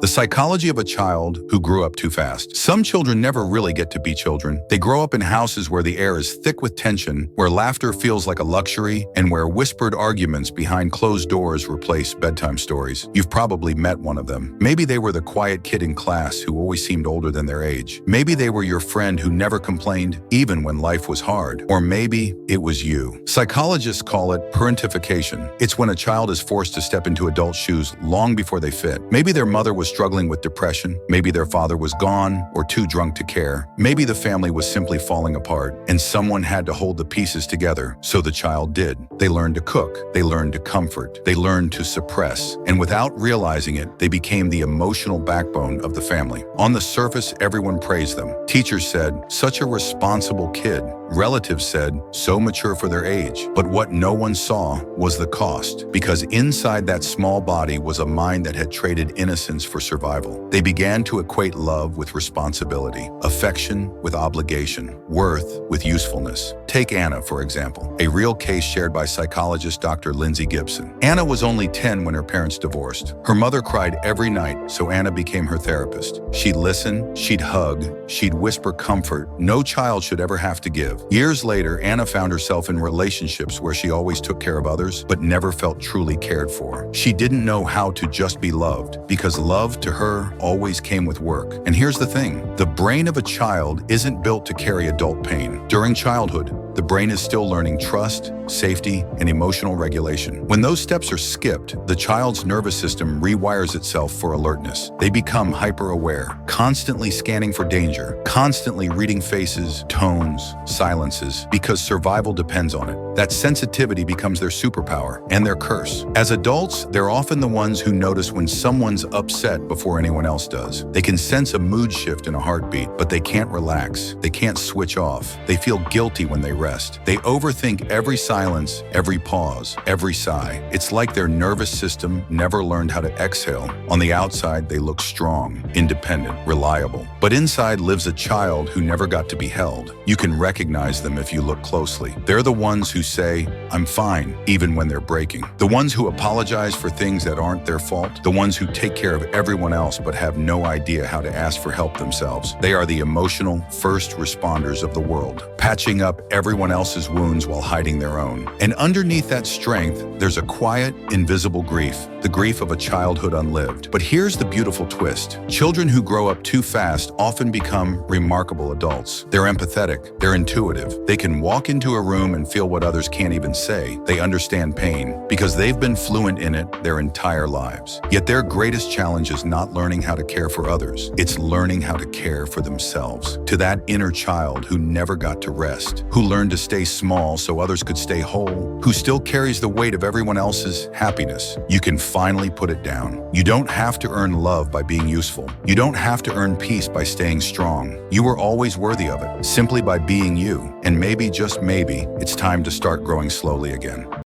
The psychology of a child who grew up too fast. Some children never really get to be children. They grow up in houses where the air is thick with tension, where laughter feels like a luxury, and where whispered arguments behind closed doors replace bedtime stories. You've probably met one of them. Maybe they were the quiet kid in class who always seemed older than their age. Maybe they were your friend who never complained, even when life was hard. Or maybe it was you. Psychologists call it parentification. It's when a child is forced to step into adult shoes long before they fit. Maybe their mother was struggling with depression. Maybe their father was gone or too drunk to care. Maybe the family was simply falling apart, and someone had to hold the pieces together, so the child did. They learned to cook. They learned to comfort. They learned to suppress. And without realizing it, they became the emotional backbone of the family. On the surface, everyone praised them. Teachers said, "Such a responsible kid." Relatives said, "So mature for their age." But what no one saw was the cost, because inside that small body was a mind that had traded innocence for survival. They began to equate love with responsibility, affection with obligation, worth with usefulness. Take Anna, for example, a real case shared by psychologist Dr. Lindsay Gibson. Anna was only 10 when her parents divorced. Her mother cried every night, so Anna became her therapist. She'd listen, she'd hug, she'd whisper comfort no child should ever have to give. Years later, Anna found herself in relationships where she always took care of others, but never felt truly cared for. She didn't know how to just be loved, because love to her always came with work. And here's the thing, the brain of a child isn't built to carry adult pain. During childhood, the brain is still learning trust, safety, and emotional regulation. When those steps are skipped, the child's nervous system rewires itself for alertness. They become hyper-aware, constantly scanning for danger, constantly reading faces, tones, silences, because survival depends on it. That sensitivity becomes their superpower and their curse. As adults, they're often the ones who notice when someone's upset before anyone else does. They can sense a mood shift in a heartbeat, but they can't relax. They can't switch off. They feel guilty when they rest. They overthink every silence, every pause, every sigh. It's like their nervous system never learned how to exhale. On the outside, they look strong, independent, reliable. But inside lives a child who never got to be held. You can recognize them if you look closely. They're the ones who say, "I'm fine," even when they're breaking. The ones who apologize for things that aren't their fault. The ones who take care of everyone else but have no idea how to ask for help themselves. They are the emotional first responders of the world, patching up everyone else's wounds while hiding their own. And underneath that strength, there's a quiet, invisible grief, the grief of a childhood unlived. But here's the beautiful twist. Children who grow up too fast often become remarkable adults. They're empathetic, they're intuitive. They can walk into a room and feel what others can't even say. They understand pain because they've been fluent in it their entire lives. Yet their greatest challenge is not learning how to care for others. It's learning how to care for themselves. To that inner child who never got to rest, who learned to stay small so others could stay whole, who still carries the weight of everyone else's happiness, you can finally put it down. You don't have to earn love by being useful. You don't have to earn peace by staying strong. You were always worthy of it, simply by being you. And maybe, just maybe, it's time to start growing slowly again.